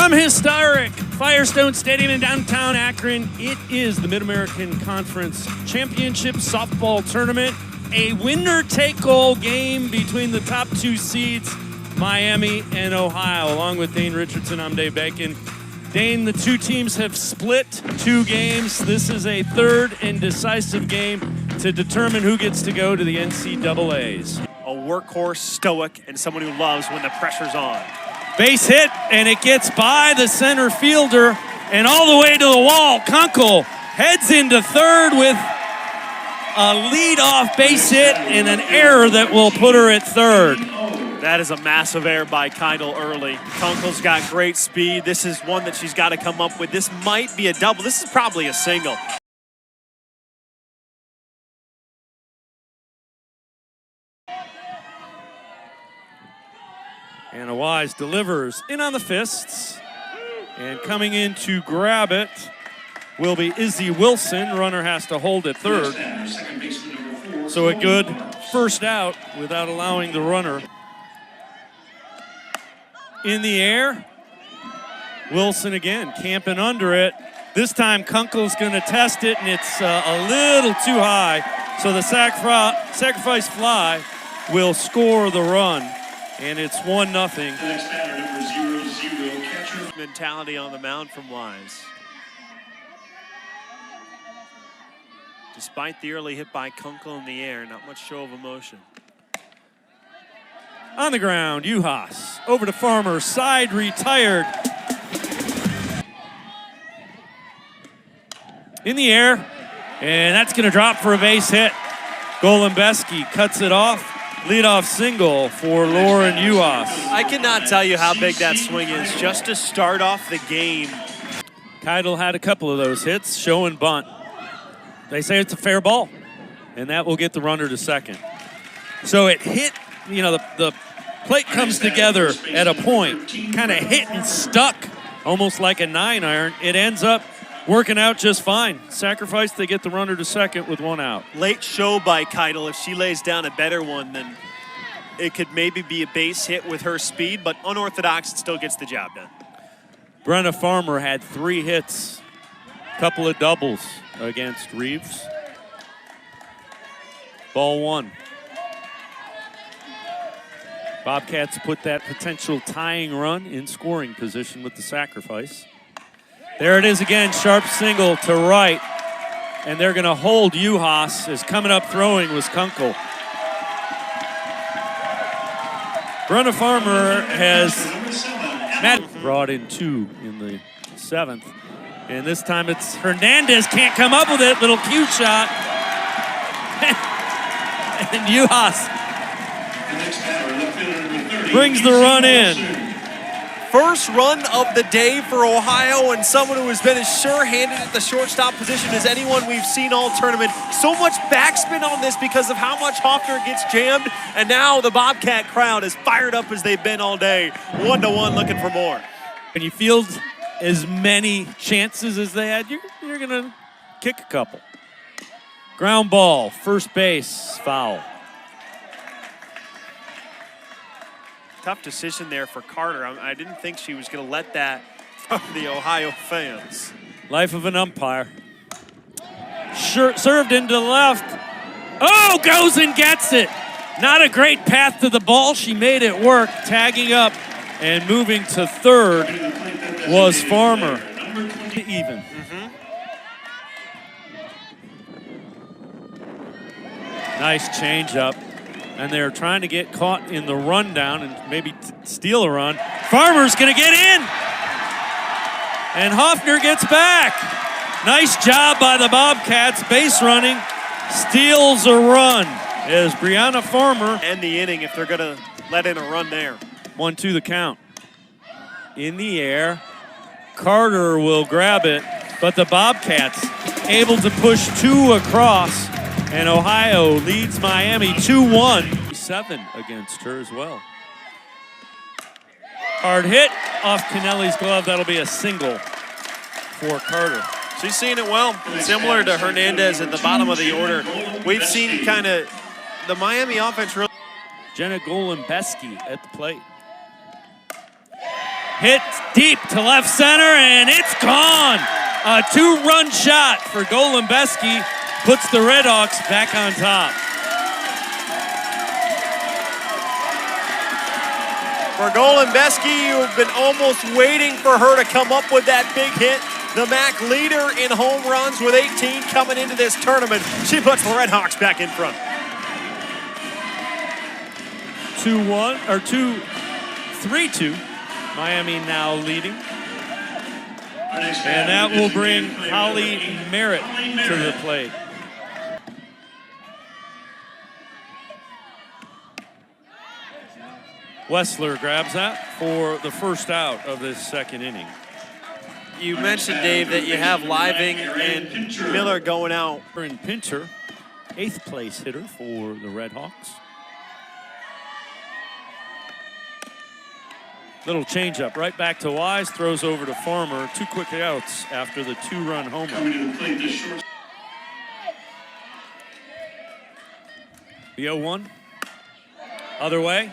From historic Firestone Stadium in downtown Akron, it is the Mid-American Conference Championship Softball Tournament. A winner-take-all game between the top two seeds, Miami and Ohio. Along with Dane Richardson, I'm Dave Bacon. Dane, the two teams have split 2 games. This is a third and decisive game to determine who gets to go to the NCAAs. A workhorse, stoic, and someone who loves when the pressure's on. Base hit, and it gets by the center fielder and all the way to the wall. Kunkel heads into third with a leadoff base hit and an error that will put her at third. That is a massive error by Keidel early. Kunkel's got great speed. This is one that she's got to come up with. This might be a double. This is probably a single. Anna Wise delivers in on the fists. And coming in to grab it will be Izzy Wilson. Runner has to hold at third. So a good first out without allowing the runner. In the air, Wilson again camping under it. This time Kunkel's going to test it, and it's a little too high. So the sacrifice fly will score the run, and it's 1-0. Next batter, number 0-0, catcher. Mentality on the mound from Wise. Despite the early hit by Kunkel in the air, not much show of emotion. On the ground, Juhas over to Farmer, side retired. In the air, and that's going to drop for a base hit. Golembeski cuts it off. Leadoff single for Lauren Juhas. I cannot tell you how big that swing is just to start off the game. Keidel had a couple of those hits, show and bunt. They say it's a fair ball, and that will get the runner to second. So it hit, you know, the plate comes together at a point, kind of hit and stuck, almost like a 9-iron. It ends up working out just fine. Sacrifice, they get the runner to second with 1 out. Late show by Keidel. If she lays down a better one, then it could maybe be a base hit with her speed, but unorthodox, it still gets the job done. Brenna Farmer had 3 hits, couple of doubles against Reeves. Ball 1. Bobcats put that potential tying run in scoring position with the sacrifice. There it is again, sharp single to right. And they're gonna hold Juhas as coming up throwing was Kunkel. Brenna Farmer has brought in 2 in the 7th. And this time it's Hernandez, can't come up with it, little cute shot. And Juhas brings the run in. First run of the day for Ohio, and someone who has been as sure-handed at the shortstop position as anyone we've seen all tournament. So much backspin on this because of how much Hoffner gets jammed, and now the Bobcat crowd is fired up as they've been all day. 1-1 looking for more. When you field as many chances as they had, you're gonna kick a couple. Ground ball, first base, foul. Tough decision there for Carter. I didn't think she was going to let that from the Ohio fans. Life of an umpire. Served into the left. Oh, goes and gets it. Not a great path to the ball. She made it work. Tagging up and moving to third was Farmer. Even. Nice changeup. And they're trying to get caught in the rundown and maybe steal a run. Farmer's gonna get in! And Hoffner gets back. Nice job by the Bobcats, base running, steals a run as Brianna Farmer. End the inning if they're gonna let in a run there. 1-2 the count. In the air, Carter will grab it, but the Bobcats able to push 2 across. And Ohio leads Miami 2-1. 7 against her as well. Hard hit off Kennelly's glove. That'll be a single for Carter. She's seeing it well. Similar to Hernandez at the bottom of the order. We've seen kind of the Miami offense really. Jenna Golembeski at the plate. Hit deep to left center, and it's gone. A 2-run shot for Golembeski puts the Redhawks back on top. For Golembeski, you've been almost waiting for her to come up with that big hit. The MAC leader in home runs with 18 coming into this tournament. She puts the Redhawks back in front. 2-1 or 3-2. Miami now leading. And that will bring Holly Merritt to the plate. Wessler grabs that for the first out of this second inning. You mentioned, Dave, that you have Living and Miller going out. And Pinter, 8th place hitter for the Redhawks. Little changeup right back to Wise, throws over to Farmer. 2 quick outs after the 2-run homer. The 0-1. Other way.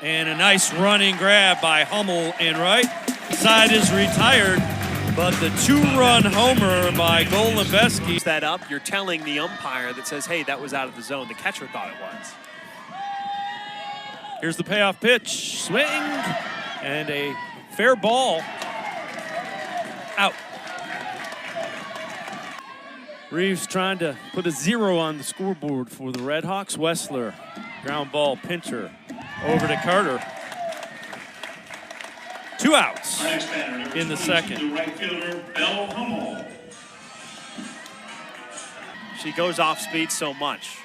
And a nice running grab by Hummel in right. Side is retired, but the 2-run homer by Golembeski. That up, you're telling the umpire that says, hey, that was out of the zone. The catcher thought it was. Here's the payoff pitch. Swing. And a fair ball. Out. Reeves trying to put a 0 on the scoreboard for the Redhawks. Wessler, ground ball, Pinter. Over to Carter. 2 outs in the second. Right fielder, Belle Hummel. She goes off speed so much.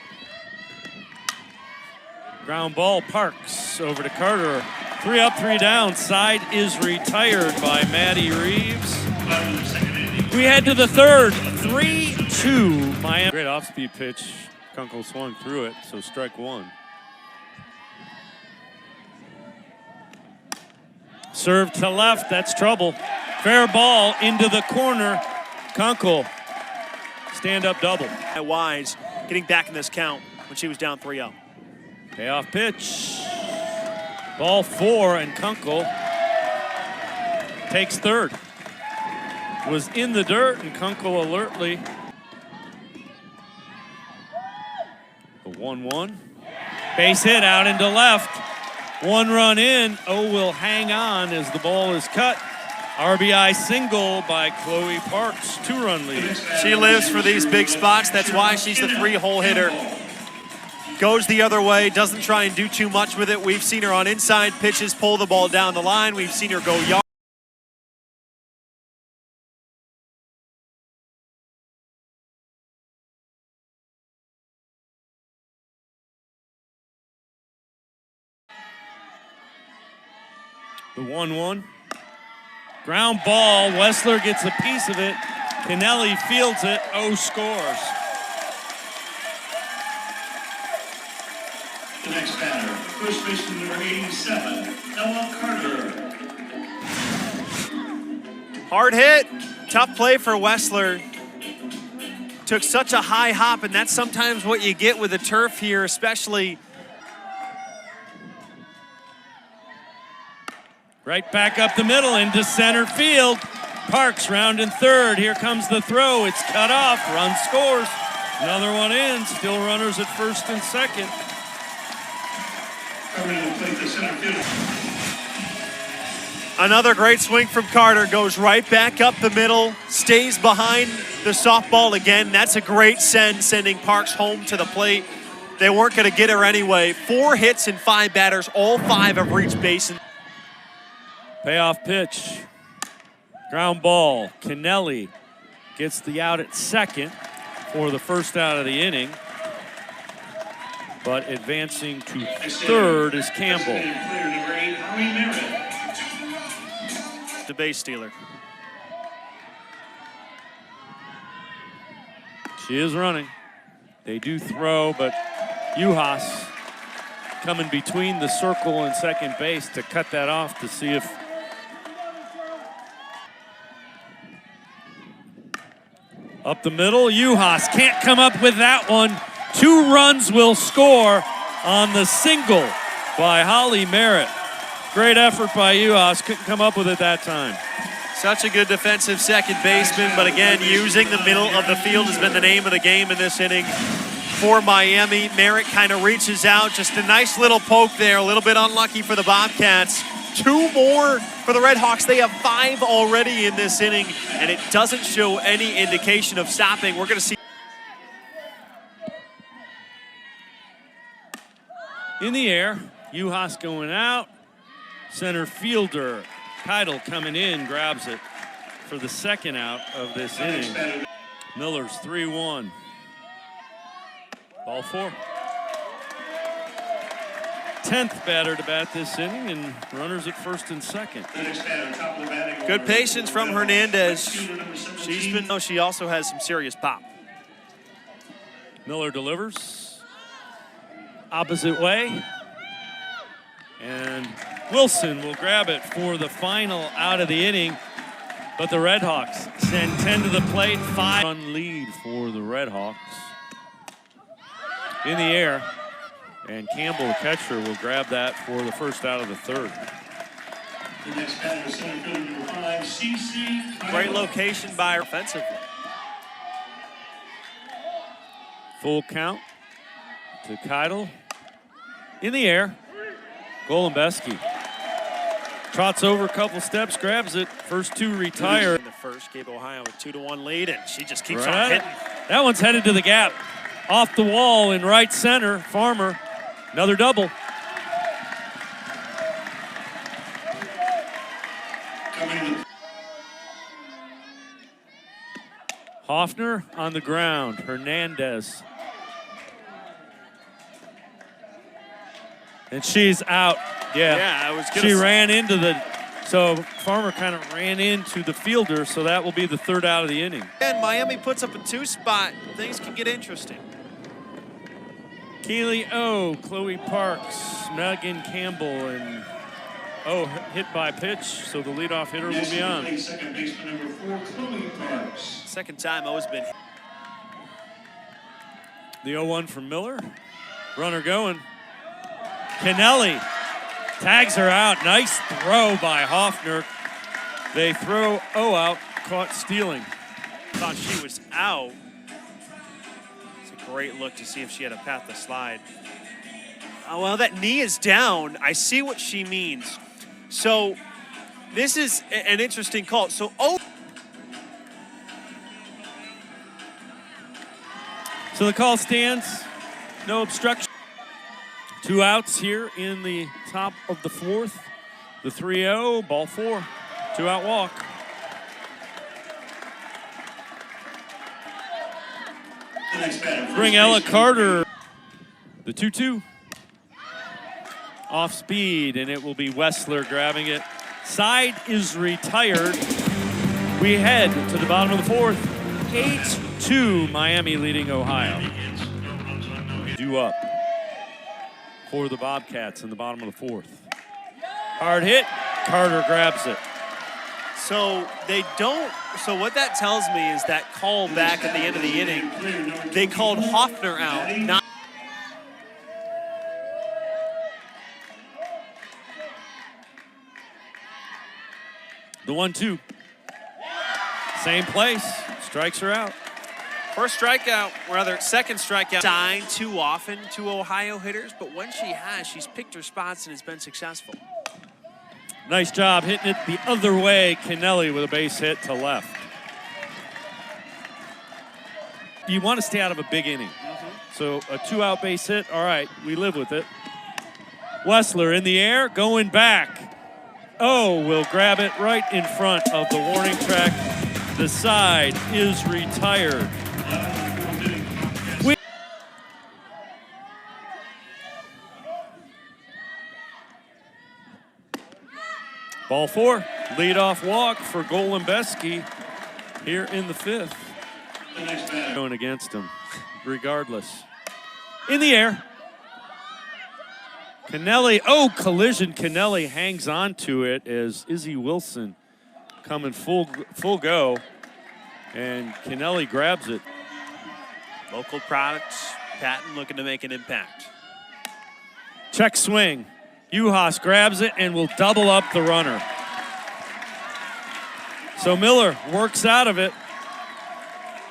Ground ball, Parks over to Carter. 3 up, 3 down. Side is retired by Maddie Reeves. We head to the third. 3-2 Miami. Great off-speed pitch. Kunkel swung through it, so strike 1. Serve to left, that's trouble. Fair ball into the corner. Kunkel, stand-up double. Wise getting back in this count when she was down 3-0. Payoff pitch. Ball 4, and Kunkel takes third. Was in the dirt, and Kunkel alertly. The 1-1. Base hit out into left. 1 run in. O will hang on as the ball is cut. RBI single by Chloe Parks, 2-run lead. She lives for these big spots. That's why she's the 3-hole hitter. Goes the other way, doesn't try and do too much with it. We've seen her on inside pitches pull the ball down the line. We've seen her go yard. The 1-1. Ground ball. Wessler gets a piece of it. Kennelly fields it. O scores. The next batter, first baseman number 87, Ella Carter. Hard hit. Tough play for Wessler. Took such a high hop, and that's sometimes what you get with the turf here, especially. Right back up the middle into center field. Parks rounding third. Here comes the throw. It's cut off. Run scores. Another one in. Still runners at first and second. Another great swing from Carter. Goes right back up the middle. Stays behind the softball again. That's a great send, sending Parks home to the plate. They weren't going to get her anyway. 4 hits and 5 batters. All 5 have reached base. Payoff pitch. Ground ball. Kennelly gets the out at second for the first out of the inning. But advancing to third is Campbell. The base stealer. She is running. They do throw, but Uhas coming between the circle and second base to cut that off to see if up the middle. Uhas can't come up with that one. 2 runs will score on the single by Holly Merritt. Great effort by Uhas. Couldn't come up with it that time. Such a good defensive second baseman, but again, using the middle of the field has been the name of the game in this inning for Miami. Merritt kind of reaches out, just a nice little poke there, a little bit unlucky for the Bobcats. 2 more for the Redhawks. They have 5 already in this inning, and it doesn't show any indication of stopping. We're going to see. In the air, Uhas going out. Center fielder Keidel coming in, grabs it for the second out of this inning. Miller's 3-1. Ball 4. 10th batter to bat this inning, and runners at first and second. Good patience from Hernandez. She also has some serious pop. Miller delivers. Opposite way. And Wilson will grab it for the final out of the inning. But the Redhawks send 10 to the plate. 5-run lead for the Redhawks. In the air. And Campbell, the catcher, will grab that for the first out of the third. The next batter is center fielder number 5, CC. Great location by her offensively. Full count to Keidel. In the air. Golembeski trots over a couple steps, grabs it. First 2 retire. In the first, gave Ohio a 2-1 lead, and she just keeps Right. on hitting. That one's headed to the gap. Off the wall in right center. Farmer, another double. Hoffner on the ground. Hernandez. And she's out. Yeah, I was gonna She say- ran into so Farmer kind of ran into the fielder, so that will be the third out of the inning. And Miami puts up a 2 spot. Things can get interesting. Keely O, Chloe Parks, Megan Campbell, and hit by pitch, so the leadoff hitter will be on. Second baseman number 4, Chloe Parks. Second time O's been hit. The 0-1 from Miller. Runner going. Kennelly tags her out. Nice throw by Hoffner. They throw out, caught stealing. Thought she was out. It's a great look to see if she had a path to slide. Oh, well, that knee is down. I see what she means. So this is an interesting call. So, So the call stands. No obstruction. 2 outs here in the top of the 4th. The 3-0, ball 4. 2-out walk. The next batter, Bring Ella Carter. The 2-2. Off speed, and it will be Wessler grabbing it. Side is retired. We head to the bottom of the 4th. 8-2, Miami leading Ohio. Due up for the Bobcats in the bottom of the 4th. Hard hit. Carter grabs it. So they don't. So what that tells me is that call back at the end of the inning, they called Hoffner out. Not The 1-2. Same place. Strikes her out. first strikeout, rather second strikeout. Sign too often to Ohio hitters, but when she has, she's picked her spots and has been successful. Nice job hitting it the other way. Kennelly with a base hit to left. You want to stay out of a big inning. So a 2-out base hit, all right, we live with it. Wessler in the air, going back. Will grab it right in front of the warning track. The side is retired. Ball 4, leadoff walk for Golembeski here in the 5th. The next batter, Going against him, regardless. In the air. Kennelly, collision. Kennelly hangs on to it as Izzy Wilson coming full go. And Kennelly grabs it. Local products, Patton looking to make an impact. Check swing. Uhas grabs it and will double up the runner. So Miller works out of it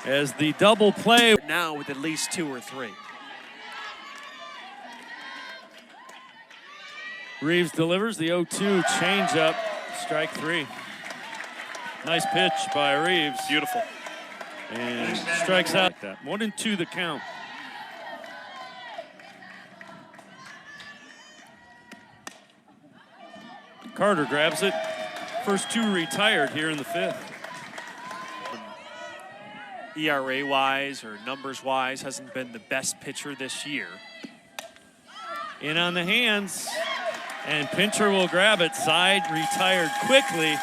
as the double play. Now with at least 2 or 3. Reeves delivers the 0-2 changeup, strike 3. Nice pitch by Reeves. Beautiful. And strikes out. 1-2 the count. Carter grabs it. First 2 retired here in the 5th. ERA-wise or numbers-wise, hasn't been the best pitcher this year. In on the hands, and Pincher will grab it. Side retired quickly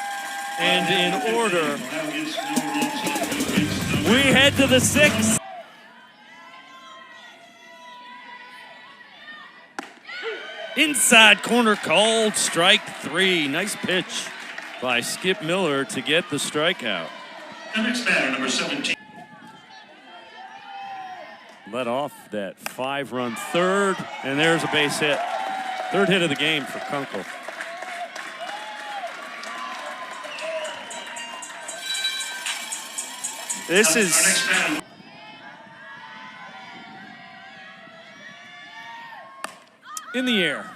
and in order. We head to the 6th. Inside corner called, strike 3. Nice pitch by Skip Miller to get the strikeout. The next batter, number 17. Let off that 5-run third, and there's a base hit. Third hit of the game for Kunkel. This Our is next batter. In the air.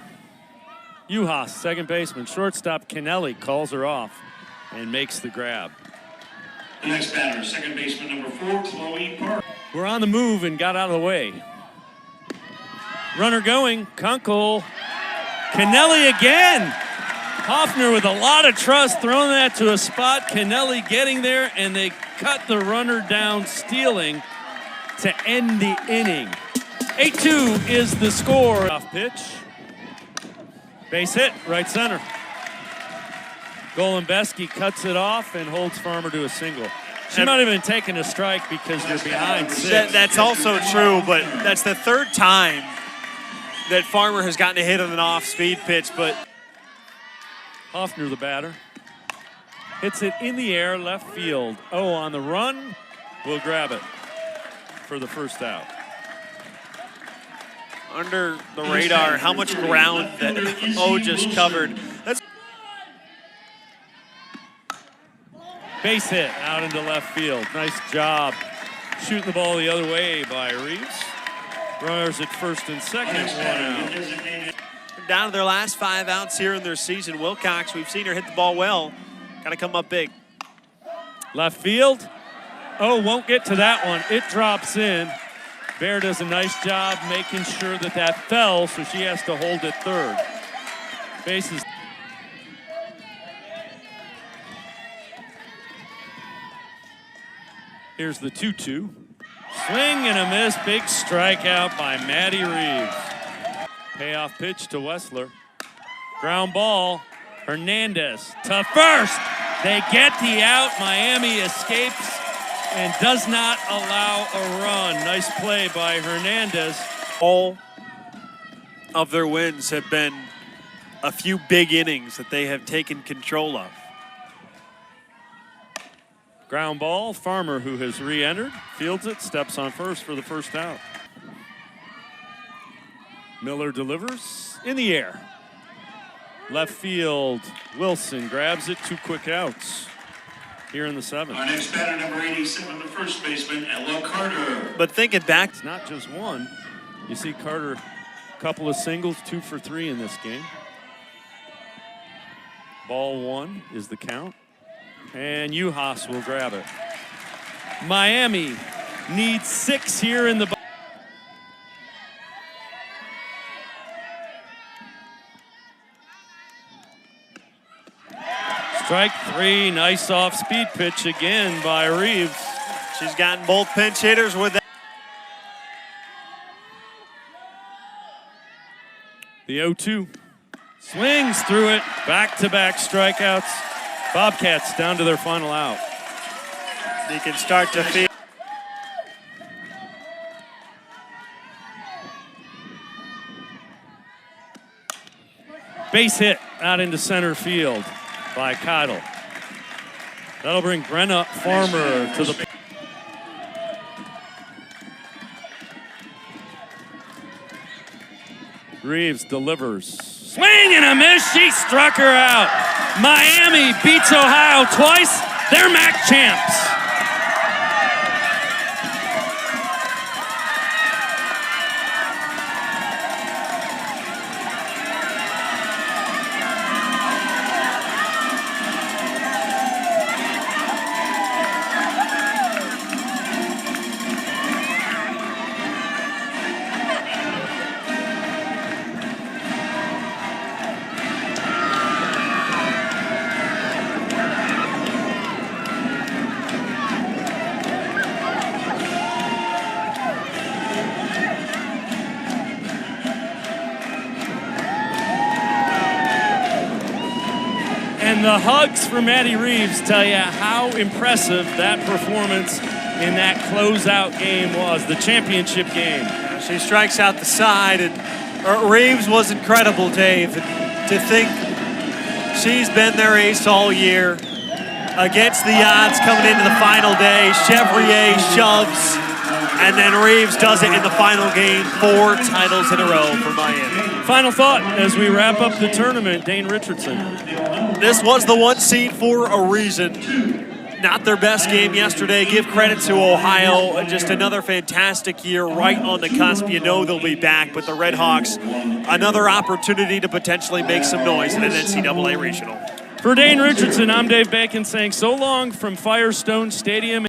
Uhas, second baseman. Shortstop Kennelly calls her off and makes the grab. The next batter, second baseman, number 4, Chloe Park. We're on the move and got out of the way. Runner going, Kunkel. Kennelly again. Hoffner with a lot of trust, throwing that to a spot. Kennelly getting there, and they cut the runner down, stealing to end the inning. 8-2 is the score. Off pitch. Base hit, right center. Golembeski cuts it off and holds Farmer to a single. She might have been taking a strike because you're behind 6. that's also true, but that's the 3rd time that Farmer has gotten a hit on an off-speed pitch, but Hoffner, the batter, hits it in the air, left field. Oh, on the run, will grab it for the first out. under the radar, how much ground that O just covered. That's Base hit out into left field. Nice job shooting the ball the other way by Reeves. Runners at first and second, 1 out. down to their last 5 outs here in their season. Wilcox, we've seen her hit the ball well. Got to come up big. Left field. Oh, won't get to that one. It drops in. Bear does a nice job making sure that that fell, so she has to hold it third. Bases. Here's the 2-2. Swing and a miss. Big strikeout by Maddie Reeves. Payoff pitch to Wessler. Ground ball. Hernandez to first. They get the out. Miami escapes and does not allow a run. Nice play by Hernandez. All of their wins have been a few big innings that they have taken control of. Ground ball. Farmer, who has re-entered, fields it, steps on first for the first out. Miller delivers in the air. Left field. Wilson grabs it. 2 quick outs here in the 7th. Our next batter, number 87, the first baseman, Ella Carter. But thinking back, It's not just one. You see Carter, a couple of singles, 2 for 3 in this game. Ball 1 is the count. And Uhas will grab it. Miami needs 6 here in the Strike 3, nice off-speed pitch again by Reeves. she's gotten both pinch hitters with that. The 0-2 swings through it, back-to-back strikeouts. Bobcats down to their final out. They can start to feel. Base hit out into center field by Keidel. That'll bring Brenna Farmer to the. Reeves delivers. Swing and a miss. She struck her out. Miami beats Ohio twice. They're MAC champs. And the hugs for Maddie Reeves tell you how impressive that performance in that closeout game was, the championship game. Yeah, she strikes out the side, and Reeves was incredible, Dave. And to think she's been their ace all year, against the odds coming into the final day, Chevrier shoves, and then Reeves does it in the final game, 4 titles in a row for Miami. Final thought as we wrap up the tournament, Dane Richardson. This was the 1 seed for a reason. Not their best game yesterday. Give credit to Ohio. Just another fantastic year right on the cusp. You know they'll be back, but the Red Hawks, another opportunity to potentially make some noise in an NCAA regional. For Dane Richardson, I'm Dave Bacon saying so long from Firestone Stadium.